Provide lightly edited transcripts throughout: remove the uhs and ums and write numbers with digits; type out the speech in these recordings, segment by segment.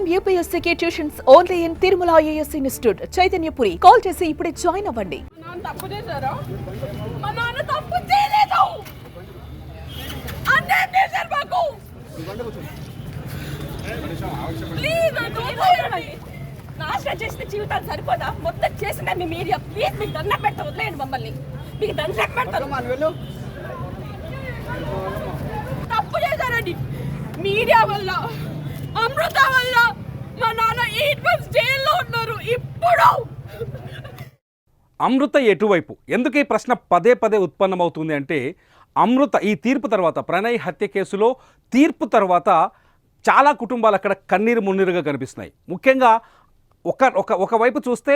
IIM UPSC tuitions only in Tirumala IAS institute Chaitanyapuri. Call చేసి ఇప్పుడే join అవ్వండి. తప్పు చేశారా? మా నాన్న తప్పు చేయలేదు. అన్యాయం చేశారు మాకు. ప్లీజ్ నాశనం చేసిన జీవితాలు సరిపోదా? మొత్తం చేసిన మీ మీడియా ప్లీజ్ మీకు దండం పెడతా వదిలేయండి మమ్మల్ని. మీకు దండం పెడతారు. తప్పు చేశారండి మీడియా వల్ల, అమృత వల్ల మా నాన్న 8 months జైల్లో ఉన్నారు. ఇప్పుడు అమృత ఎటువైపు? ఎందుకు ఈ ప్రశ్న పదే పదే ఉత్పన్నమవుతుంది అంటే, అమృత ఈ తీర్పు తర్వాత, ప్రణయ్ హత్య కేసులో తీర్పు తర్వాత చాలా కుటుంబాలు అక్కడ కన్నీరు మున్నీరుగా కనిపిస్తున్నాయి. ముఖ్యంగా ఒకవైపు చూస్తే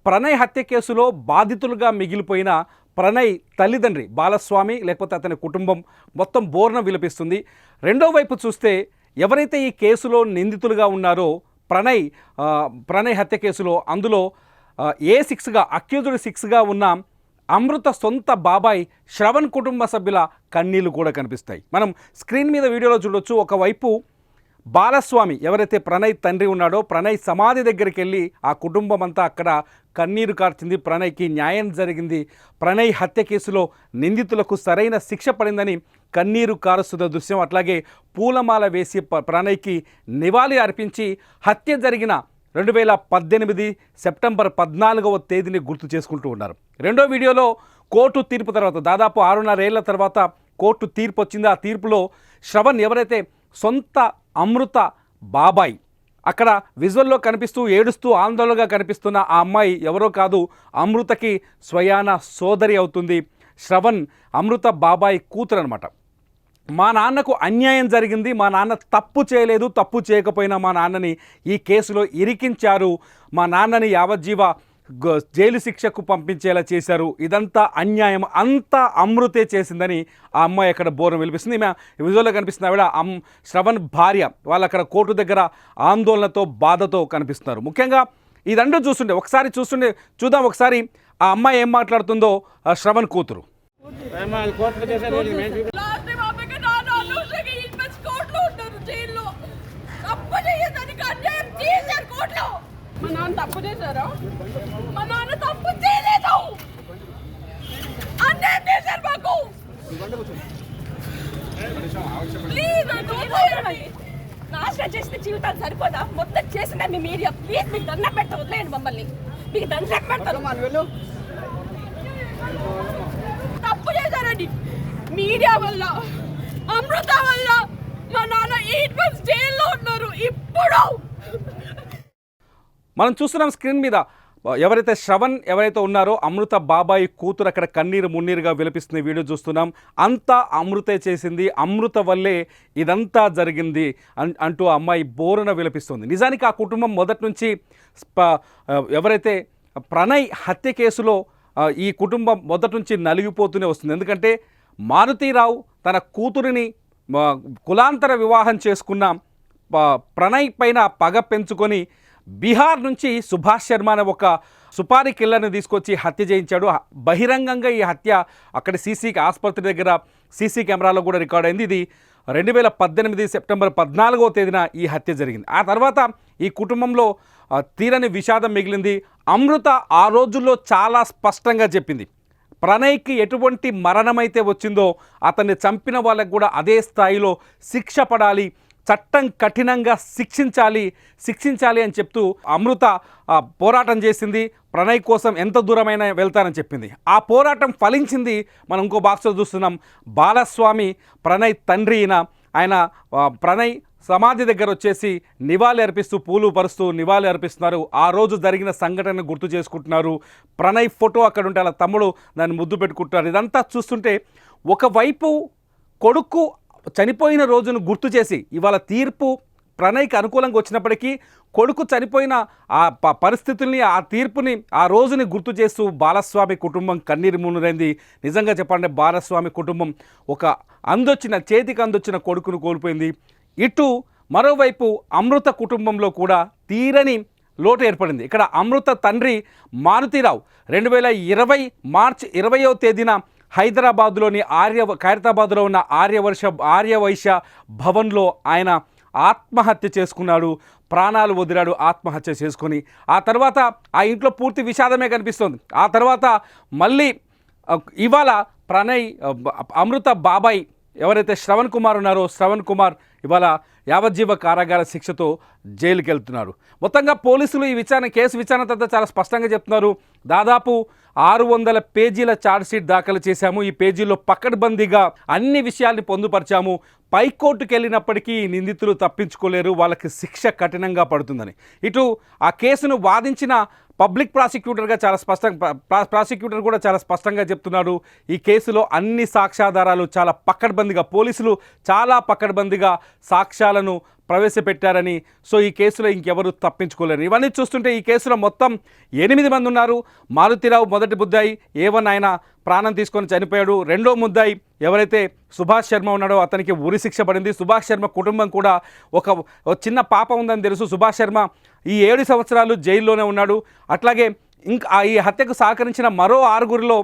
ప్రణయ్ హత్య కేసులో బాధితులుగా మిగిలిపోయిన ప్రణయ్ తల్లిదండ్రి బాలస్వామి లేకపోతే అతని కుటుంబం మొత్తం బోర్న విలపిస్తుంది. రెండో వైపు చూస్తే ఎవరైతే ఈ కేసులో నిందితులుగా ఉన్నారో ప్రణయ్ హత్య కేసులో, అందులో A6గా అక్యూజ్డ్ 6గా ఉన్న అమృత సొంత బాబాయ్ శ్రవణ్ కుటుంబ సభ్యుల కన్నీళ్లు కూడా కనిపిస్తాయి. మనం స్క్రీన్ మీద వీడియోలో చూడొచ్చు. ఒకవైపు బాలస్వామి ఎవరైతే ప్రణయ్ తండ్రి ఉన్నాడో, ప్రణయ్ సమాధి దగ్గరికి వెళ్ళి ఆ కుటుంబం అంతా అక్కడ కన్నీరు కార్చింది. ప్రణయ్కి న్యాయం జరిగింది, ప్రణయ్ హత్య కేసులో నిందితులకు సరైన శిక్ష పడిందని కన్నీరు కారుస్తున్న దృశ్యం. అట్లాగే పూలమాల వేసి ప్రణయ్కి నివాళి అర్పించి హత్య జరిగిన 2018 సెప్టెంబర్ 14వ తేదీని గుర్తు చేసుకుంటూ ఉన్నారు. రెండో వీడియోలో కోర్టు తీర్పు తర్వాత దాదాపు 6.5 ఏళ్ల తర్వాత కోర్టు తీర్పు వచ్చింది. ఆ తీర్పులో శ్రవణ్ ఎవరైతే సొంత అమృత బాబాయ్, అక్కడ విజువల్లో కనిపిస్తూ ఏడుస్తూ ఆందోళనగా కనిపిస్తున్న ఆ అమ్మాయి ఎవరో కాదు, అమృతకి స్వయాన సోదరి అవుతుంది. శ్రవణ్ అమృత బాబాయ్ కూతురు అనమాట. మా నాన్నకు అన్యాయం జరిగింది, మా నాన్న తప్పు చేయలేదు, తప్పు చేయకపోయినా మా నాన్నని ఈ కేసులో ఇరికించారు, మా నాన్నని యావజ్జీవ జైలు శిక్షకు పంపించేలా చేశారు, ఇదంతా అన్యాయం, అంతా అమృతే చేసిందని ఆ అమ్మాయి అక్కడ బోరం వినిపిస్తుంది. ఈమె విజువల్లో కనిపిస్తుంది ఆవిడ శ్రవణ్ భార్య. వాళ్ళు అక్కడ కోర్టు దగ్గర ఆందోళనతో బాధతో కనిపిస్తున్నారు. ముఖ్యంగా ఇదంతా చూద్దాం ఒకసారి ఆ అమ్మాయి ఏం మాట్లాడుతుందో. శ్రవణ్ కూతురు. మా నాన్న తప్పు చేశారా? మా నాన్న తప్పు చేయలేదు. అన్యాయం చేశారు మాకు. ప్లీజ్ నాశనం చేసిన జీవితాలు సరిపోదా? మొత్తం చేసిన మీ మీడియా ప్లీజ్ మీకు దండం పెడతా వదిలేయండి మమ్మల్ని. మీకు దండం పెడతారు. తప్పు చేశారండి మీడియా వల్ల, అమృత వల్ల మా నాన్న 8 months జైల్లో ఉన్నారు. ఇప్పుడు మనం చూస్తున్నాం స్క్రీన్ మీద ఎవరైతే శ్రవణ్ ఎవరైతే ఉన్నారో అమృత బాబాయి కూతురు అక్కడ కన్నీరు మున్నీరుగా విలపిస్తున్న వీడియో చూస్తున్నాం. అంతా అమృతే చేసింది, అమృత వల్లే ఇదంతా జరిగింది అంటూ అమ్మాయి బోరున విలపిస్తుంది. నిజానికి ఆ కుటుంబం మొదటి నుంచి ఎవరైతే ప్రణయ్ హత్య కేసులో ఈ కుటుంబం మొదటి నుంచి నలిగిపోతూనే వస్తుంది. ఎందుకంటే మారుతీరావు తన కూతురిని కులాంతర వివాహం చేసుకున్న ప్రణయ్ పైన పగ పెంచుకొని బీహార్ నుంచి సుభాష్ శర్మ అనే ఒక సుపారీ కిల్లర్ని తీసుకొచ్చి హత్య చేయించాడు. బహిరంగంగా ఈ హత్య అక్కడ ఆసుపత్రి దగ్గర సీసీ కెమెరాలో కూడా రికార్డ్ అయింది. ఇది 2018 సెప్టెంబర్ 14వ తేదీన ఈ హత్య జరిగింది. ఆ తర్వాత ఈ కుటుంబంలో తీరని విషాదం మిగిలింది. అమృత ఆ రోజుల్లో చాలా స్పష్టంగా చెప్పింది, ప్రణయ్కి ఎటువంటి మరణమైతే వచ్చిందో అతన్ని చంపిన వాళ్ళకు కూడా అదే స్థాయిలో శిక్ష పడాలి, చట్టం కఠినంగా శిక్షించాలి అని చెప్తూ అమృత పోరాటం చేసింది. ప్రణయ్ కోసం ఎంత దూరమైనా వెళ్తానని చెప్పింది. ఆ పోరాటం ఫలించింది. మనం ఇంకో బాక్స్లో చూస్తున్నాం. బాలస్వామి ప్రణయ్ తండ్రి ఆయన ప్రణయ్ సమాధి దగ్గర వచ్చేసి నివాళి అర్పిస్తూ పూలు పరుస్తూ నివాళి అర్పిస్తున్నారు. ఆ రోజు జరిగిన సంఘటనను గుర్తు చేసుకుంటున్నారు. ప్రణయ్ ఫోటో అక్కడ ఉంటే అలా తమ్ముడు దాన్ని ముద్దు పెట్టుకుంటున్నారు. ఇదంతా చూస్తుంటే ఒకవైపు కొడుకు చనిపోయిన రోజును గుర్తు చేసి ఇవాళ తీర్పు ప్రణయ్కి అనుకూలంగా వచ్చినప్పటికీ కొడుకు చనిపోయిన ఆ పరిస్థితుల్ని, ఆ తీర్పుని, ఆ రోజుని గుర్తు చేస్తూ బాలస్వామి కుటుంబం కన్నీరు మున్నీరైంది. నిజంగా చెప్పాలంటే బాలస్వామి కుటుంబం ఒక చేతికి అందొచ్చిన కొడుకును కోల్పోయింది. ఇటు మరోవైపు అమృత కుటుంబంలో కూడా తీరని లోటు ఏర్పడింది. ఇక్కడ అమృత తండ్రి మారుతీరావు 2020 మార్చి 20వ తేదీన హైదరాబాద్లోని ఖైరతాబాద్లో ఉన్న ఆర్యవైశ్య భవన్లో ఆయన ఆత్మహత్య చేసుకున్నాడు, ప్రాణాలు వదిలాడు ఆత్మహత్య చేసుకొని. ఆ తర్వాత ఆ ఇంట్లో పూర్తి విషాదమే కనిపిస్తుంది. ఆ తర్వాత మళ్ళీ ఇవాళ ప్రణయ్ అమృత బాబాయ్ ఎవరైతే శ్రవణ్ కుమార్ ఉన్నారో శ్రవణ్ కుమార్ ఇవాళ యావజ్జీవ కారాగార శిక్షతో జైలుకి వెళ్తున్నారు. మొత్తంగా పోలీసులు ఈ కేసు విచారణ తర్వాత చాలా స్పష్టంగా చెప్తున్నారు. దాదాపు 600 పేజీల ఛార్జ్షీట్ దాఖలు చేశాము. ఈ పేజీల్లో పకడ్బందీగా అన్ని విషయాల్ని పొందుపరిచాము. పైకోర్టుకు వెళ్ళినప్పటికీ నిందితులు తప్పించుకోలేరు, వాళ్ళకి శిక్ష కఠినంగా పడుతుందని ఇటు ఆ కేసును వాదించిన పబ్లిక్ ప్రాసిక్యూటర్గా చాలా ప్రాసిక్యూటర్ కూడా చాలా స్పష్టంగా చెప్తున్నారు. ఈ కేసులో అన్ని సాక్ష్యాధారాలు చాలా పకడ్బందీగా పోలీసులు చాలా పకడ్బందీగా సాక్ష్యాలను ప్రవేశపెట్టారని, సో ఈ కేసులో ఇంకెవరు తప్పించుకోలేరు. ఇవన్నీ చూస్తుంటే ఈ కేసులో మొత్తం 8 మంది ఉన్నారు. మారుతిరావు మొదటి ముద్దాయి, A1 ఆయన ప్రాణం తీసుకొని చనిపోయాడు. రెండో ముద్దాయి ఎవరైతే సుభాష్ శర్మ ఉన్నాడో అతనికి ఉరి శిక్ష పడింది. సుభాష్ శర్మ కుటుంబం కూడా ఒక చిన్న పాప ఉందని తెలుసు. సుభాష్ శర్మ ఈ 7 సంవత్సరాలు జైల్లోనే ఉన్నాడు. అట్లాగే ఇంకా ఈ హత్యకు సహకరించిన మరో 6గురిలో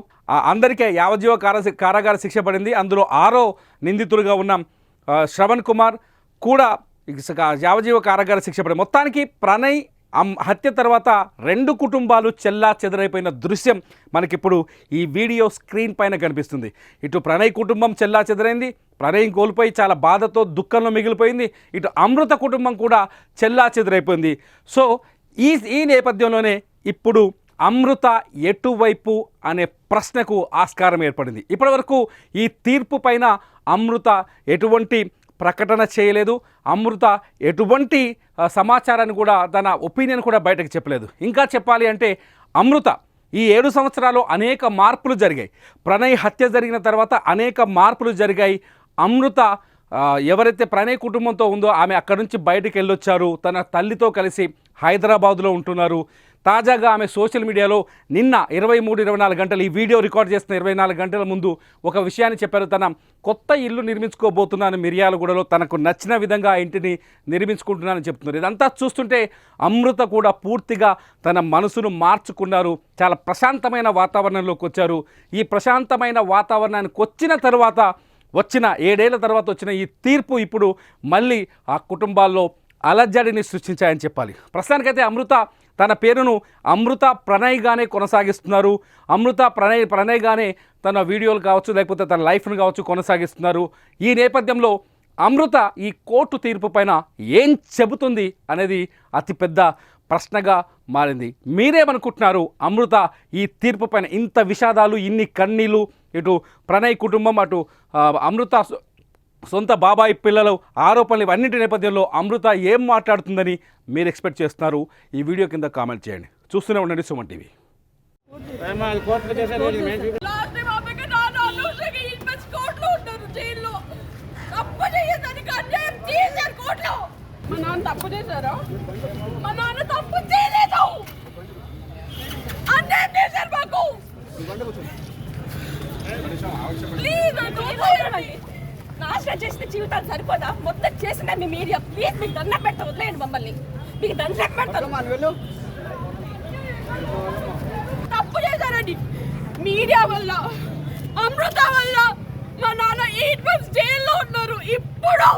అందరికీ యావజ్జీవ కారాగార శిక్ష పడింది. అందులో 6వ నిందితుడిగా ఉన్న శ్రవణ్ కుమార్ కూడా యావజ్జీవ కారాగార శిక్ష పడింది. మొత్తానికి ప్రణయ్ హత్య తర్వాత 2 కుటుంబాలు చెల్లా చెదరైపోయిన దృశ్యం మనకిప్పుడు ఈ వీడియో స్క్రీన్ పైన కనిపిస్తుంది. ఇటు ప్రణయ్ కుటుంబం చెల్లా చెదరైంది, ప్రణయ్ కోల్పోయి చాలా బాధతో దుఃఖంలో మిగిలిపోయింది. ఇటు అమృత కుటుంబం కూడా చెల్లా చెదరైపోయింది. సో ఈ నేపథ్యంలోనే ఇప్పుడు అమృత ఎటువైపు అనే ప్రశ్నకు ఆస్కారం ఏర్పడింది. ఇప్పటివరకు ఈ తీర్పు పైన అమృత ఎటువంటి ప్రకటన చేయలేదు. అమృత ఎటువంటి సమాచారాన్ని కూడా తన ఒపీనియన్ కూడా బయటకు చెప్పలేదు. ఇంకా చెప్పాలి అంటే అమృత ఈ 7 సంవత్సరాలు అనేక మార్పులు జరిగాయి. ప్రణయ్ హత్య జరిగిన తర్వాత అనేక మార్పులు జరిగాయి. అమృత ఎవరైతే ప్రణయ్ కుటుంబంతో ఉందో ఆమె అక్కడి నుంచి బయటకు వెళ్ళొచ్చారు. తన తల్లితో కలిసి హైదరాబాదులో ఉంటున్నారు. తాజాగా ఆమె సోషల్ మీడియాలో నిన్న 23-24 గంటలు ఈ వీడియో రికార్డ్ చేస్తున్న 24 గంటల ముందు ఒక విషయాన్ని చెప్పారు. తన కొత్త ఇల్లు నిర్మించుకోబోతున్నాను మిర్యాలగూడలో, తనకు నచ్చిన విధంగా ఆ ఇంటిని నిర్మించుకుంటున్నానని చెప్తున్నారు. ఇదంతా చూస్తుంటే అమృత కూడా పూర్తిగా తన మనసును మార్చుకున్నారు. చాలా ప్రశాంతమైన వాతావరణంలోకి వచ్చారు. ఈ ప్రశాంతమైన వాతావరణానికి వచ్చిన తర్వాత 7 ఏళ్ల తర్వాత వచ్చిన ఈ తీర్పు ఇప్పుడు మళ్ళీ ఆ కుటుంబాల్లో అలజడిని సృష్టించాయని చెప్పాలి. ప్రస్తుతానికైతే అమృత తన పేరును అమృత ప్రణయ్గానే కొనసాగిస్తున్నారు. అమృత ప్రణయ్గానే తన వీడియోలు కావచ్చు లేకపోతే తన లైఫ్ను కావచ్చు కొనసాగిస్తున్నారు. ఈ నేపథ్యంలో అమృత ఈ కోర్టు తీర్పు పైన ఏం చెబుతుంది అనేది అతిపెద్ద ప్రశ్నగా మారింది. మీరేమనుకుంటున్నారు? అమృత ఈ తీర్పు పైన ఇంత విషాదాలు, ఇన్ని కన్నీళ్ళు, ఇటు ప్రణయ్ కుటుంబం, అటు అమృత సొంత బాబాయ్ పిల్లలు ఆరోపణలు, ఇవన్నింటి నేపథ్యంలో అమృత ఏం మాట్లాడుతుందని మీరు ఎక్స్పెక్ట్ చేస్తున్నారు? ఈ వీడియో కింద కామెంట్ చేయండి. చూస్తూనే ఉండండి సుమన్ టీవీ. మా నాన్న తప్పు చేశారా? మా నాన్న తప్పు చేయలేదు. అన్యాయం చేశారు మాకు. ప్లీజ్ నాశనం చేసిన జీవితాలు సరిపోదా? మొత్తం చేసిన మీ మీడియా ప్లీజ్ మీకు దండం పెట్ట వదిలేయండి మమ్మల్ని. మీకు దండం పెడతారు. తప్పు చేశారండి మీడియా వల్ల, అమృత వల్ల. మా నాన్న 8 months జైల్లో ఉన్నారు. ఇప్పుడు